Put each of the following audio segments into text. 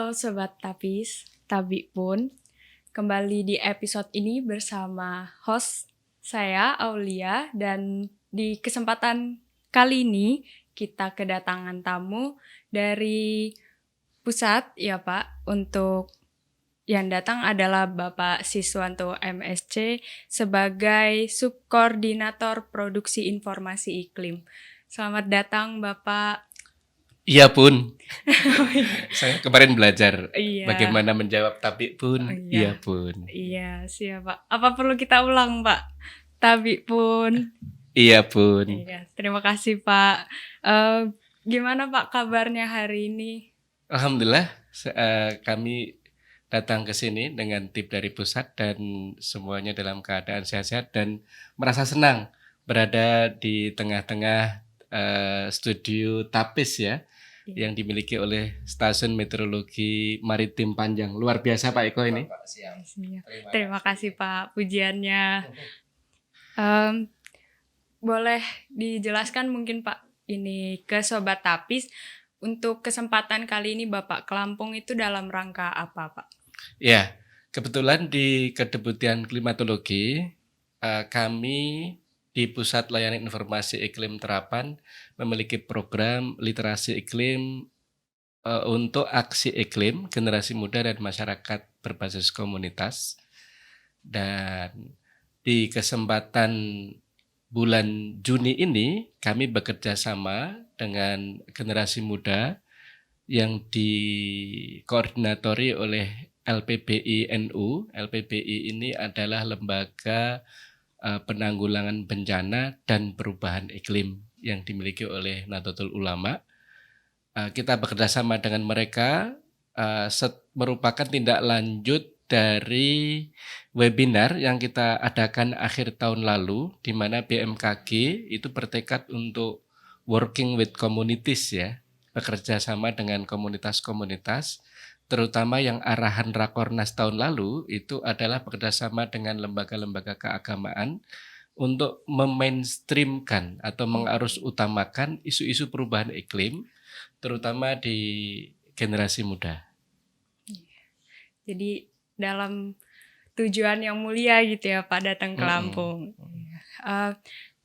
Halo Sobat Tapis, Tabi pun. Kembali di episode ini bersama host saya, Aulia. Dan di kesempatan kali ini kita kedatangan tamu dari pusat, ya Pak. Untuk yang datang adalah Bapak Siswanto MSc sebagai Subkoordinator Produksi Informasi Iklim. Selamat datang Bapak. Iya Pun, saya kemarin belajar Iya. bagaimana menjawab Tabi Pun. Iya Pun. Iya, siap Pak. Apa perlu kita ulang Pak? Tabi pun. Iya Pun. Iya, terima kasih Pak. Gimana Pak kabarnya hari ini? Alhamdulillah kami datang ke sini dengan tim dari pusat dan semuanya dalam keadaan sehat-sehat dan merasa senang berada di tengah-tengah studio Tapis ya. Yang dimiliki oleh Stasiun Meteorologi Maritim Panjang. Luar biasa Pak Eko ini. Siap. Terima kasih Pak pujiannya. Boleh dijelaskan mungkin Pak ini ke Sobat Tapis, untuk kesempatan kali ini Bapak ke Lampung itu dalam rangka apa Pak? Ya, kebetulan di Kedeputian Klimatologi kami di Pusat Layanan Informasi Iklim Terapan memiliki program literasi iklim untuk aksi iklim generasi muda dan masyarakat berbasis komunitas. Dan di kesempatan bulan Juni ini kami bekerja sama dengan generasi muda yang dikoordinatori oleh LPBI NU. LPBI ini adalah lembaga penanggulangan bencana dan perubahan iklim yang dimiliki oleh Nahdlatul Ulama. Kita bekerja sama dengan mereka merupakan tindak lanjut dari webinar yang kita adakan akhir tahun lalu, di mana BMKG itu bertekad untuk working with communities ya, bekerja sama dengan komunitas-komunitas, terutama yang arahan Rakornas tahun lalu itu adalah bekerjasama dengan lembaga-lembaga keagamaan untuk memainstreamkan atau mengarus utamakan isu-isu perubahan iklim, terutama di generasi muda. Jadi dalam tujuan yang mulia gitu ya Pak datang ke Lampung.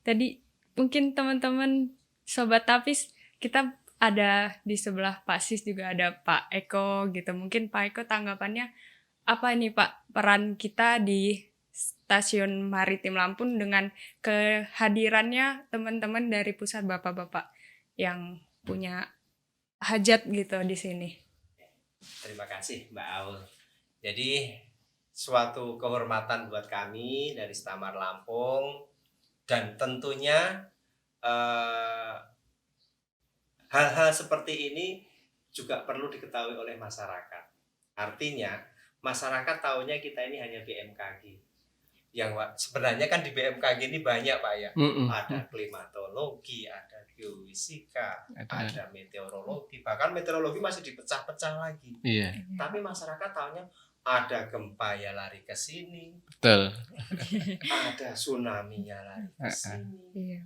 Tadi mungkin teman-teman Sobat Tapis, kita ada di sebelah Pak Sis juga ada Pak Eko gitu. Mungkin Pak Eko tanggapannya apa nih Pak peran kita di Stasiun Maritim Lampung dengan kehadirannya teman-teman dari pusat bapak-bapak yang punya hajat gitu di sini. Terima kasih Mbak Aul. Jadi suatu kehormatan buat kami dari Stamar Lampung, dan tentunya hal-hal seperti ini juga perlu diketahui oleh masyarakat. Artinya masyarakat tahunya kita ini hanya BMKG. Yang sebenarnya kan di BMKG ini banyak Pak ya. Ada klimatologi, ada geofisika, ada meteorologi. Bahkan meteorologi masih dipecah-pecah lagi. Iya. Tapi masyarakat tahunya ada gempa ya lari ke sini. Betul. Ada tsunami ya lari ke sini.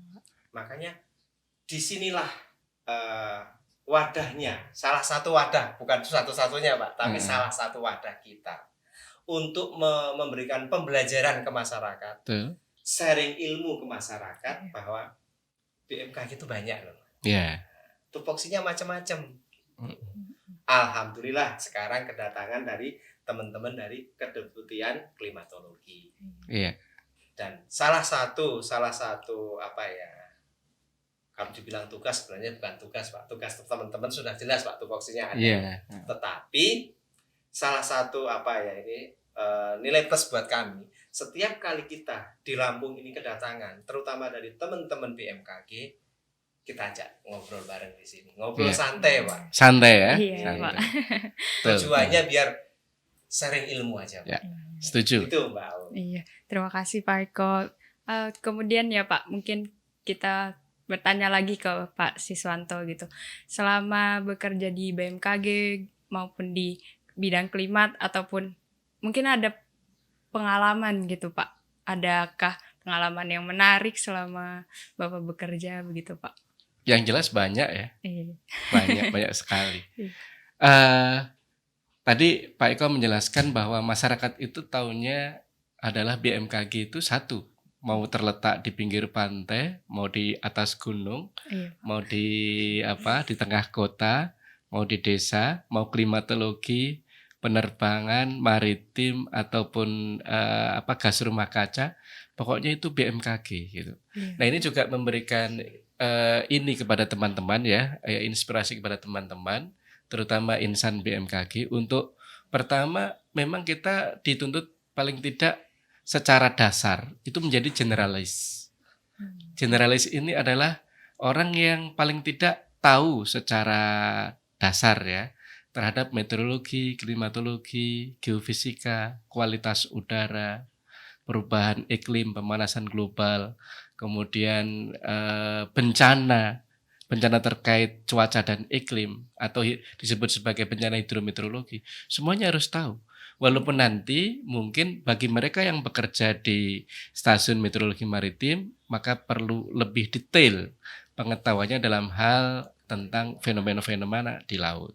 Makanya disinilah wadahnya, salah satu wadah, bukan satu-satunya Pak, tapi salah satu wadah kita untuk memberikan pembelajaran ke masyarakat, sharing ilmu ke masyarakat bahwa BMKG itu banyak loh. Yeah. Tupoksinya macam-macam. Alhamdulillah sekarang kedatangan dari teman-teman dari Kedeputian Klimatologi. Yeah. Dan salah satu apa ya? Kalau dibilang tugas sebenarnya bukan tugas Pak. Tugas teman-teman sudah jelas Pak, tupoksinya ada. Yeah. Tetapi salah satu apa ya ini nilai plus buat kami, setiap kali kita di Lampung ini kedatangan, terutama dari teman-teman BMKG, kita ajak ngobrol bareng di sini, ngobrol santai Pak. Santai ya. Iya Pak. Tujuannya biar sharing ilmu aja Pak. Ya, setuju. Itu Mbak Aul. Iya, terima kasih Pak Eko. Kemudian ya Pak, mungkin kita bertanya lagi ke Pak Siswanto gitu. Selama bekerja di BMKG maupun di bidang klimat ataupun mungkin ada pengalaman gitu Pak. Adakah pengalaman yang menarik selama Bapak bekerja begitu Pak? Yang jelas banyak ya. Banyak sekali. tadi Pak Eko menjelaskan bahwa masyarakat itu taunya adalah BMKG itu satu, mau terletak di pinggir pantai, mau di atas gunung, Iya. mau di tengah kota, mau di desa, mau klimatologi, penerbangan, maritim ataupun gas rumah kaca, pokoknya itu BMKG gitu. Iya. Nah, ini juga memberikan ini kepada teman-teman ya, inspirasi kepada teman-teman, terutama insan BMKG untuk pertama memang kita dituntut paling tidak secara dasar itu menjadi generalis. Generalis ini adalah orang yang paling tidak tahu secara dasar ya terhadap meteorologi, klimatologi, geofisika, kualitas udara, perubahan iklim, pemanasan global, kemudian bencana terkait cuaca dan iklim atau disebut sebagai bencana hidrometeorologi, semuanya harus tahu. Walaupun nanti mungkin bagi mereka yang bekerja di stasiun meteorologi maritim, maka perlu lebih detail pengetahuannya dalam hal tentang fenomena-fenomena di laut.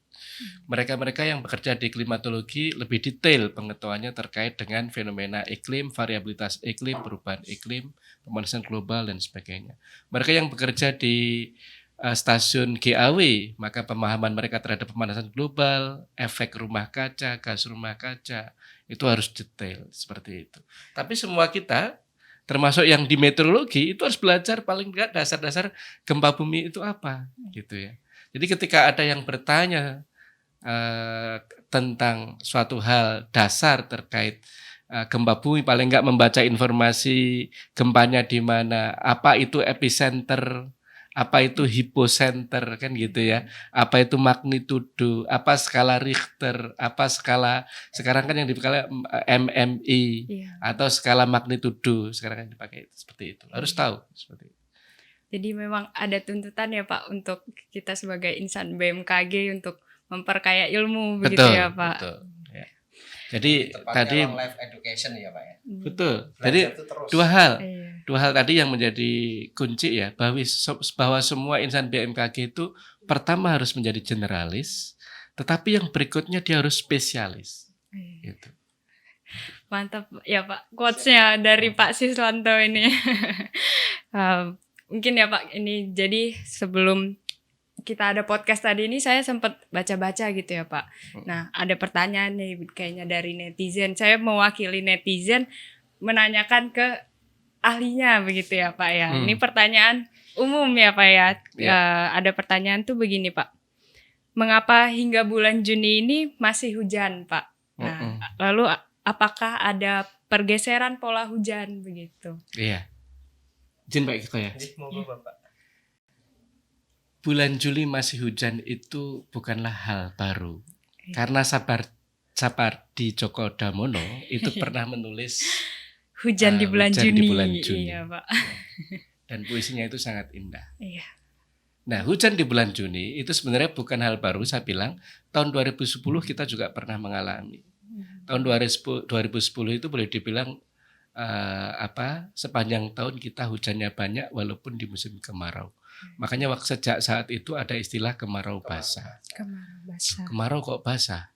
Mereka-mereka yang bekerja di klimatologi lebih detail pengetahuannya terkait dengan fenomena iklim, variabilitas iklim, perubahan iklim, pemanasan global, dan sebagainya. Mereka yang bekerja di stasiun GAW, maka pemahaman mereka terhadap pemanasan global, efek rumah kaca, gas rumah kaca, itu harus detail seperti itu. Tapi semua kita, termasuk yang di meteorologi, itu harus belajar paling tidak dasar-dasar gempa bumi itu apa, gitu ya. Jadi ketika ada yang bertanya tentang suatu hal dasar terkait gempa bumi, paling enggak membaca informasi gempanya di mana, apa itu epicenter, apa itu hypocenter, kan gitu ya, apa itu magnitudo, apa skala Richter, apa skala, sekarang kan yang dipakai MMI, Iya. atau skala magnitudo, sekarang kan dipakai seperti itu, harus tahu seperti itu. Jadi memang ada tuntutan ya Pak untuk kita sebagai insan BMKG untuk memperkaya ilmu begitu ya Pak. Betul. Ya. Jadi Tepatnya tadi long life education ya Pak ya. betul. Belajar Jadi itu terus. Iya. dua hal tadi yang menjadi kunci ya, bahwa semua insan BMKG itu pertama harus menjadi generalis, tetapi yang berikutnya dia harus spesialis. Iya. Gitu. Mantap ya Pak, quotes-nya dari Pak Siswanto ini. Mungkin ya Pak, ini jadi sebelum kita ada podcast tadi ini saya sempat baca-baca gitu ya Pak. Nah, ada pertanyaan nih kayaknya dari netizen. Saya mewakili netizen menanyakan ke ahlinya begitu ya Pak ya. Ini pertanyaan umum ya Pak ya. Ada pertanyaan tuh begini Pak. Mengapa hingga bulan Juni ini masih hujan Pak? Nah, lalu apakah ada pergeseran pola hujan begitu? Iya. Izin Pak Eko ya. Monggo Bapak. Bulan Juli masih hujan itu bukanlah hal baru. Karena Sapardi Djoko Damono itu pernah menulis hujan di bulan hujan Juni. di bulan Juni. Iya, Pak. Dan puisinya itu sangat indah. Iya. Nah, hujan di bulan Juni itu sebenarnya bukan hal baru, saya bilang. Tahun 2010 kita juga pernah mengalami. Tahun 2010 itu boleh dibilang sepanjang tahun kita hujannya banyak walaupun di musim kemarau. Makanya sejak saat itu ada istilah kemarau basah. Kemarau basah. Kemarau kok basah?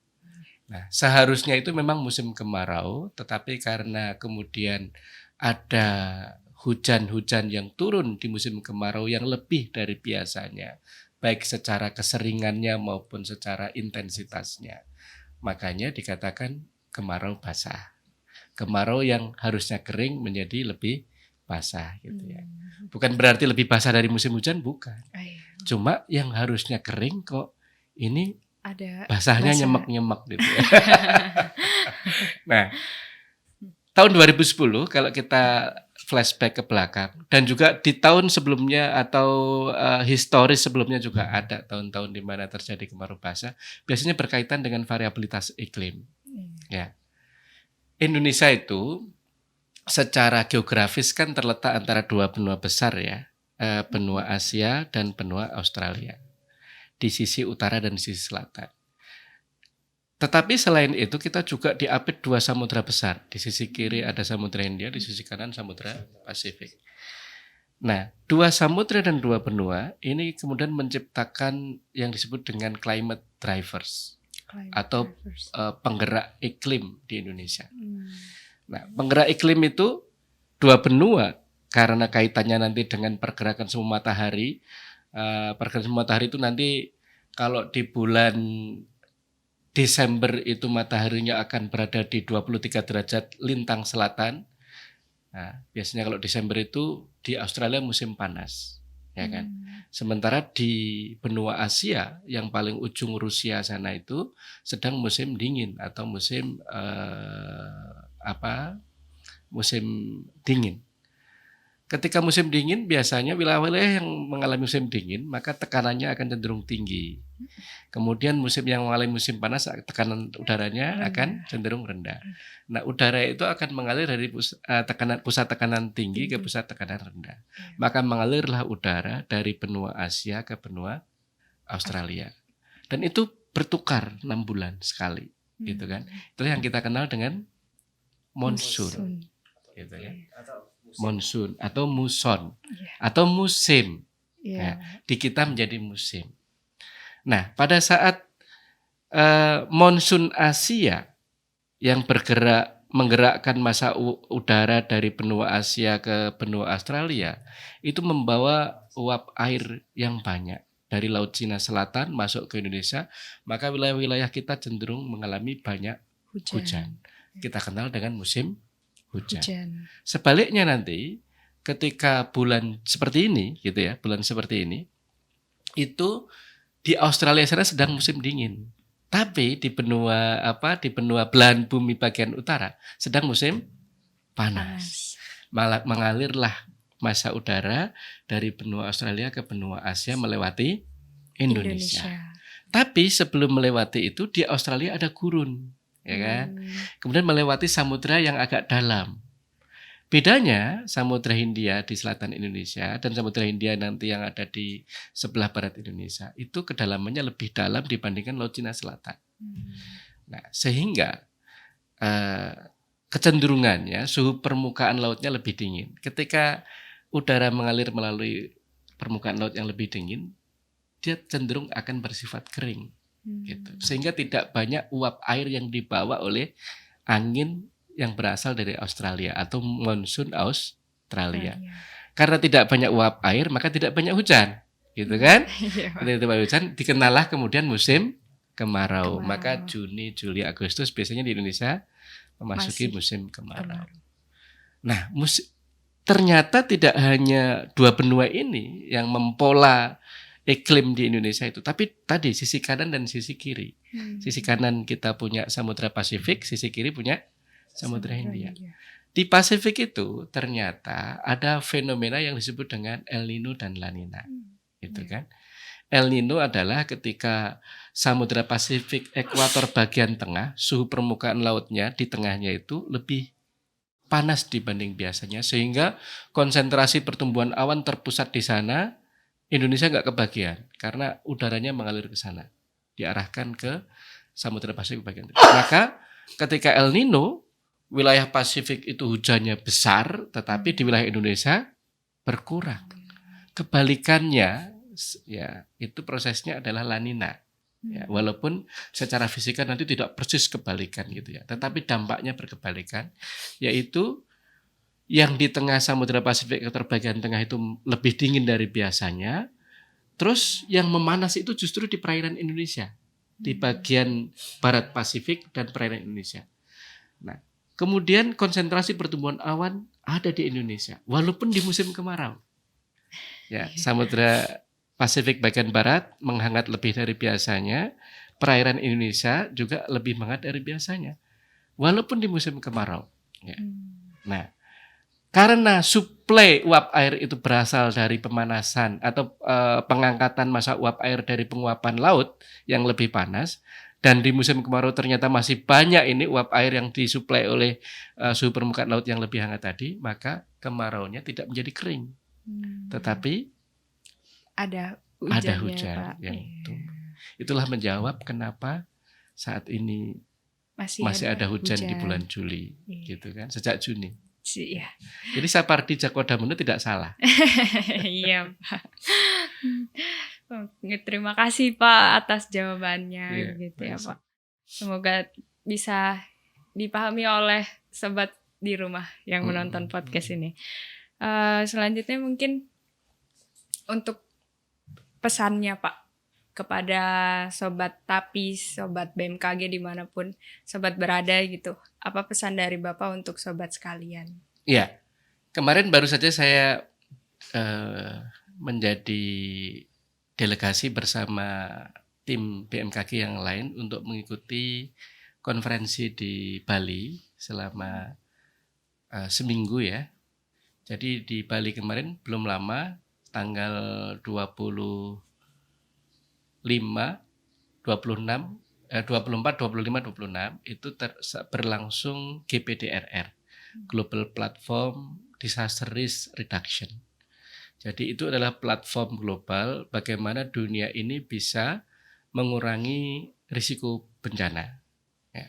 Nah, seharusnya itu memang musim kemarau, tetapi karena kemudian ada hujan-hujan yang turun di musim kemarau yang lebih dari biasanya, baik secara keseringannya maupun secara intensitasnya, makanya dikatakan kemarau basah. Kemarau yang harusnya kering menjadi lebih basah gitu ya. Bukan berarti lebih basah dari musim hujan, bukan. Cuma yang harusnya kering kok ini ada basahnya basah. nyemek-nyemek gitu ya. Nah, tahun 2010 kalau kita flashback ke belakang dan juga di tahun sebelumnya atau historis sebelumnya juga ada tahun-tahun di mana terjadi kemarau basah, biasanya berkaitan dengan variabilitas iklim. Ya. Indonesia itu secara geografis kan terletak antara dua benua besar ya, benua Asia dan benua Australia, di sisi utara dan di sisi selatan. Tetapi selain itu kita juga diapit dua samudra besar, di sisi kiri ada Samudra Hindia, di sisi kanan Samudra Pasifik. Nah, dua samudra dan dua benua ini kemudian menciptakan yang disebut dengan climate drivers. atau drivers. penggerak iklim di Indonesia. Hmm. Nah, penggerak iklim itu dua benua karena kaitannya nanti dengan pergerakan semu matahari. Pergerakan semu matahari itu nanti kalau di bulan Desember itu mataharinya akan berada di 23 derajat lintang selatan. Nah, biasanya kalau Desember itu di Australia musim panas, ya kan? Sementara di benua Asia yang paling ujung Rusia sana itu sedang musim dingin atau musim musim dingin. Ketika musim dingin biasanya wilayah-wilayah yang mengalami musim dingin maka tekanannya akan cenderung tinggi. Kemudian musim yang mengalami musim panas tekanan udaranya akan cenderung rendah. Nah, udara itu akan mengalir dari pusat tekanan tinggi ke pusat tekanan rendah. Maka mengalirlah udara dari benua Asia ke benua Australia. Dan itu bertukar 6 bulan sekali, gitu kan. Itu yang kita kenal dengan monsun. Gitu ya. Monsun atau muson atau musim. Nah, di kita menjadi musim. Nah, pada saat monsun Asia yang menggerakkan massa udara dari benua Asia ke benua Australia itu membawa uap air yang banyak dari Laut Cina Selatan masuk ke Indonesia, maka wilayah-wilayah kita cenderung mengalami banyak hujan. Kita kenal dengan musim hujan. Sebaliknya nanti ketika bulan seperti ini gitu ya, bulan seperti ini itu di Australia sana sedang musim dingin. Tapi di benua belahan bumi bagian utara sedang musim panas. Malah mengalirlah massa udara dari benua Australia ke benua Asia melewati Indonesia. Tapi sebelum melewati itu di Australia ada gurun. Ya kan? Kemudian melewati samudra yang agak dalam. Bedanya Samudra Hindia di selatan Indonesia dan Samudra Hindia nanti yang ada di sebelah barat Indonesia itu kedalamannya lebih dalam dibandingkan Laut Cina Selatan. Nah, sehingga kecenderungannya suhu permukaan lautnya lebih dingin. Ketika udara mengalir melalui permukaan laut yang lebih dingin, dia cenderung akan bersifat kering. Gitu. Sehingga tidak banyak uap air yang dibawa oleh angin yang berasal dari Australia atau monsun Australia. Karena tidak banyak uap air, maka tidak banyak hujan, gitu kan? Tidak banyak hujan, dikenalah kemudian musim kemarau. Maka Juni, Juli, Agustus biasanya di Indonesia memasuki musim kemarau. Nah, ternyata tidak hanya dua benua ini yang mempola iklim di Indonesia itu, tapi tadi sisi kanan dan sisi kiri. Sisi kanan kita punya Samudra Pasifik, sisi kiri punya Samudra Hindia. Di Pasifik itu ternyata ada fenomena yang disebut dengan El Nino dan La Nina. Gitu kan? El Nino adalah ketika Samudra Pasifik ekuator bagian tengah, suhu permukaan lautnya di tengahnya itu lebih panas dibanding biasanya, sehingga konsentrasi pertumbuhan awan terpusat di sana. Indonesia nggak kebagian karena udaranya mengalir ke sana, diarahkan ke Samudra Pasifik bagian tengah. Maka ketika El Nino, wilayah Pasifik itu hujannya besar, tetapi di wilayah Indonesia berkurang. Kebalikannya, ya itu prosesnya adalah La Nina. Ya, walaupun secara fisika nanti tidak persis kebalikan gitu ya, tetapi dampaknya berkebalikan, yaitu yang di tengah Samudra Pasifik bagian tengah itu lebih dingin dari biasanya. Terus yang memanas itu justru di perairan Indonesia, di bagian barat Pasifik dan perairan Indonesia. Nah, kemudian konsentrasi pertumbuhan awan ada di Indonesia, walaupun di musim kemarau. Ya, Samudra Pasifik bagian barat menghangat lebih dari biasanya, perairan Indonesia juga lebih menghangat dari biasanya, walaupun di musim kemarau. Ya. Nah, karena suplai uap air itu berasal dari pemanasan atau pengangkatan massa uap air dari penguapan laut yang lebih panas, dan di musim kemarau ternyata masih banyak ini uap air yang disuplai oleh suhu permukaan laut yang lebih hangat tadi, maka kemaraunya tidak menjadi kering, tetapi ada hujan Pak. yang tumbuh. Itulah menjawab kenapa saat ini masih ada hujan di bulan Juli, gitu kan, sejak Juni. Ya. Jadi Sapardi Djoko Damono tidak salah. Iya, Pak. Terima kasih Pak atas jawabannya gitu ya, Pak. Semoga bisa dipahami oleh sobat di rumah yang menonton podcast ini. Selanjutnya mungkin untuk pesannya Pak kepada sobat Tapis, sobat BMKG dimanapun sobat berada gitu. Apa pesan dari Bapak untuk sobat sekalian? Ya, kemarin baru saja saya menjadi delegasi bersama tim BMKG yang lain untuk mengikuti konferensi di Bali selama seminggu ya. Jadi di Bali kemarin belum lama, tanggal 25, 26, 24, 25, 26 itu berlangsung GPDRR, Global Platform Disaster Risk Reduction. Jadi itu adalah platform global bagaimana dunia ini bisa mengurangi risiko bencana. Ya.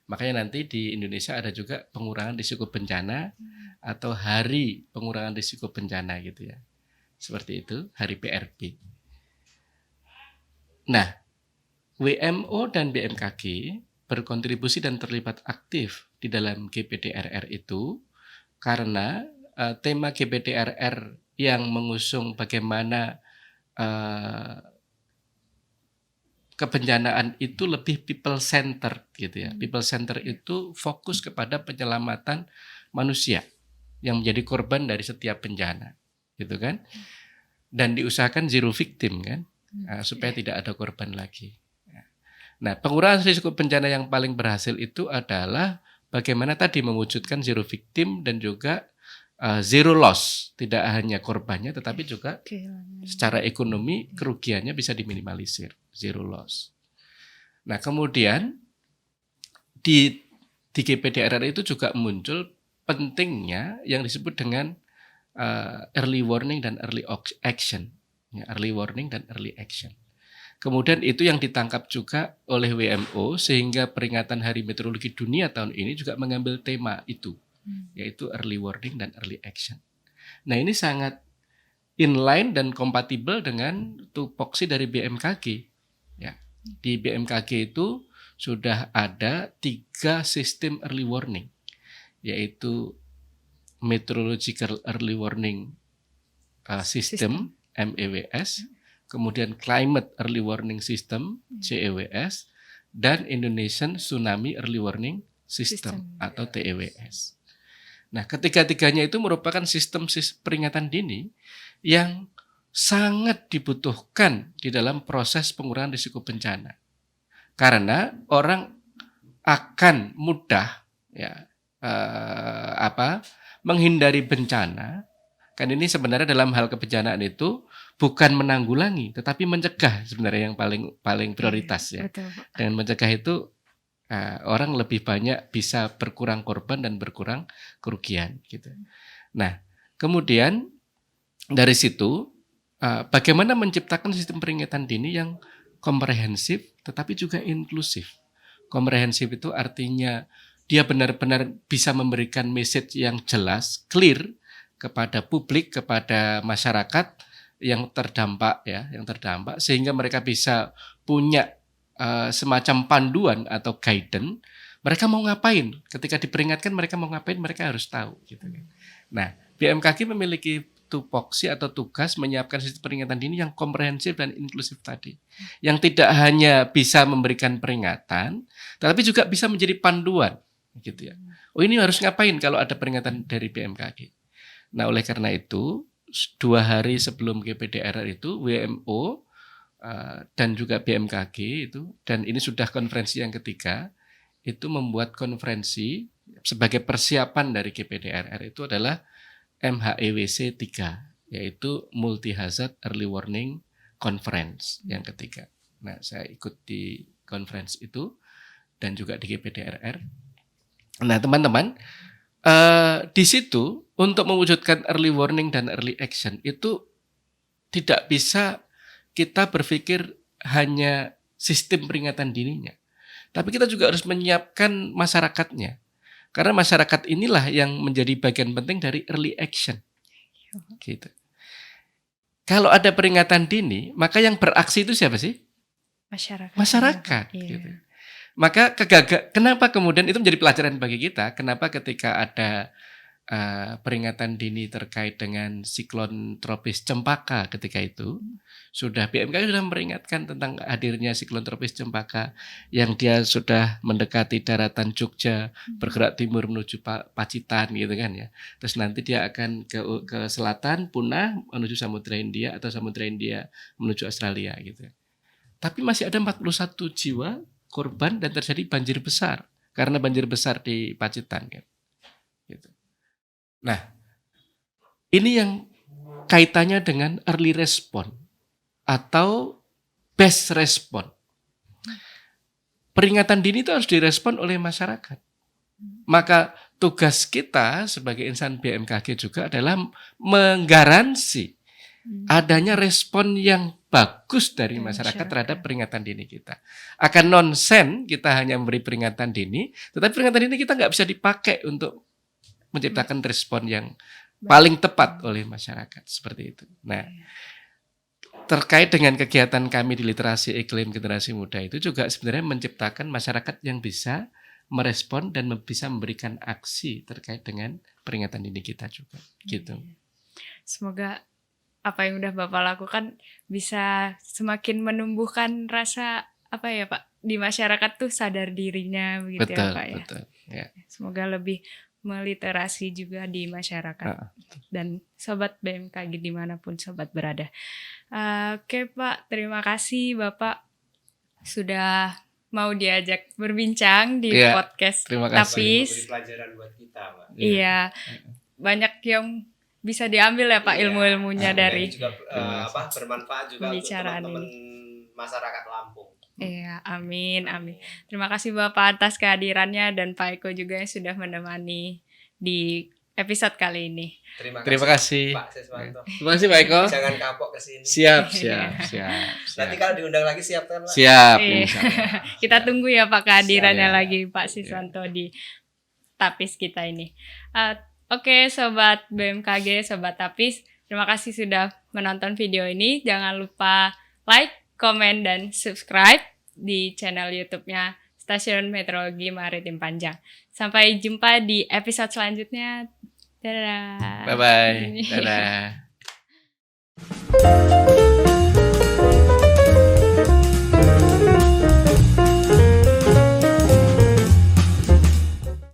Makanya nanti di Indonesia ada juga pengurangan risiko bencana atau hari pengurangan risiko bencana gitu ya. Seperti itu, hari PRB. Nah, WMO dan BMKG berkontribusi dan terlibat aktif di dalam GPDRR itu karena tema GPDRR yang mengusung bagaimana kebencanaan itu lebih people centered gitu ya. People centered itu fokus kepada penyelamatan manusia yang menjadi korban dari setiap bencana, gitu kan? Dan diusahakan zero victim kan, supaya tidak ada korban lagi. Nah, pengurangan risiko bencana yang paling berhasil itu adalah bagaimana tadi mewujudkan zero victim dan juga zero loss, tidak hanya korbannya tetapi juga secara ekonomi kerugiannya bisa diminimalisir, zero loss. Nah, kemudian di GPDRR itu juga muncul pentingnya yang disebut dengan early warning dan early action, ya, early warning dan early action. Kemudian itu yang ditangkap juga oleh WMO sehingga peringatan Hari Meteorologi Dunia tahun ini juga mengambil tema itu, yaitu early warning dan early action. Nah, ini sangat inline dan kompatibel dengan tupoksi dari BMKG. Ya, di BMKG itu sudah ada 3 sistem early warning, yaitu Meteorological Early Warning System MEWS, kemudian Climate Early Warning System CEWS, dan Indonesian Tsunami Early Warning System atau TEWS. Nah, ketiga-tiganya itu merupakan sistem peringatan dini yang sangat dibutuhkan di dalam proses pengurangan risiko bencana. Karena orang akan mudah ya menghindari bencana. Kan ini sebenarnya dalam hal kebencanaan itu bukan menanggulangi tetapi mencegah sebenarnya yang paling prioritas ya. Betul. Dengan mencegah itu orang lebih banyak bisa berkurang korban dan berkurang kerugian gitu. Nah, kemudian dari situ bagaimana menciptakan sistem peringatan dini yang komprehensif tetapi juga inklusif. Komprehensif itu artinya dia benar-benar bisa memberikan message yang jelas, clear kepada publik, kepada masyarakat yang terdampak sehingga mereka bisa punya semacam panduan atau guidance. Mereka mau ngapain? Ketika diperingatkan mereka mau ngapain, mereka harus tahu gitu kan. Nah, BMKG memiliki tupoksi atau tugas menyiapkan sistem peringatan dini yang komprehensif dan inklusif tadi. Yang tidak hanya bisa memberikan peringatan, tetapi juga bisa menjadi panduan gitu ya. Oh, ini harus ngapain kalau ada peringatan dari BMKG. Nah, oleh karena itu 2 hari sebelum GPDRR itu WMO dan juga BMKG itu, dan ini sudah konferensi yang ketiga, itu membuat konferensi sebagai persiapan dari GPDRR itu adalah MHEWC 3, yaitu Multi Hazard Early Warning Conference yang ketiga. Nah, saya ikut di konferensi itu dan juga di GPDRR. Nah, teman-teman, di situ untuk mewujudkan early warning dan early action itu tidak bisa kita berpikir hanya sistem peringatan dininya, tapi kita juga harus menyiapkan masyarakatnya. Karena masyarakat inilah yang menjadi bagian penting dari early action. Gitu. Kalau ada peringatan dini, maka yang beraksi itu siapa sih? Masyarakat. Masyarakat. Iya. Gitu. Maka kenapa kemudian itu menjadi pelajaran bagi kita? Kenapa ketika ada peringatan dini terkait dengan siklon tropis Cempaka ketika itu sudah BMKG sudah memperingatkan tentang hadirnya siklon tropis Cempaka yang dia sudah mendekati daratan Jogja, bergerak timur menuju Pacitan gitu kan ya. Terus nanti dia akan ke selatan punah menuju Samudra Hindia atau Samudra Hindia menuju Australia gitu. Tapi masih ada 41 jiwa korban dan terjadi banjir besar karena banjir besar di Pacitan kan. Gitu. Nah, ini yang kaitannya dengan early response atau best response. Peringatan dini itu harus direspon oleh masyarakat. Maka tugas kita sebagai insan BMKG juga adalah menggaransi adanya respon yang bagus dari masyarakat terhadap peringatan dini kita. Akan nonsen kita hanya memberi peringatan dini, tetapi peringatan dini kita nggak bisa dipakai untuk menciptakan respon yang paling tepat oleh masyarakat seperti itu. Nah, terkait dengan kegiatan kami di literasi iklim generasi muda itu juga sebenarnya menciptakan masyarakat yang bisa merespon dan bisa memberikan aksi terkait dengan peringatan dini kita juga. Gitu. Semoga apa yang udah Bapak lakukan bisa semakin menumbuhkan rasa apa ya Pak di masyarakat tuh sadar dirinya begitu Betul, ya Pak ya. betul. Ya. Semoga lebih meliterasi juga di masyarakat dan sobat BMKG dimanapun sobat berada. Oke Pak, terima kasih Bapak sudah mau diajak berbincang di podcast terima kasih. Tapis. Memberi pelajaran buat kita, Pak. Iya, banyak yang bisa diambil ya Pak ilmu-ilmunya dari juga bermanfaat juga untuk teman-teman masyarakat Lampung. Iya, amin. Terima kasih Bapak atas kehadirannya dan Pak Eko juga yang sudah menemani di episode kali ini. Terima kasih Pak Siswanto. Terima kasih Pak Eko. Jangan kapok kesini. Siap. Nanti kalau diundang lagi siap kan Pak? Siap. Kita tunggu ya Pak kehadirannya lagi Pak Siswanto di Tapis kita ini. Oke, sobat BMKG, sobat Tapis, terima kasih sudah menonton video ini. Jangan lupa like, komen, dan subscribe di channel YouTube-nya Stasiun Meteorologi Maritim Panjang. Sampai jumpa di episode selanjutnya. Dadah. Bye-bye. Dadah.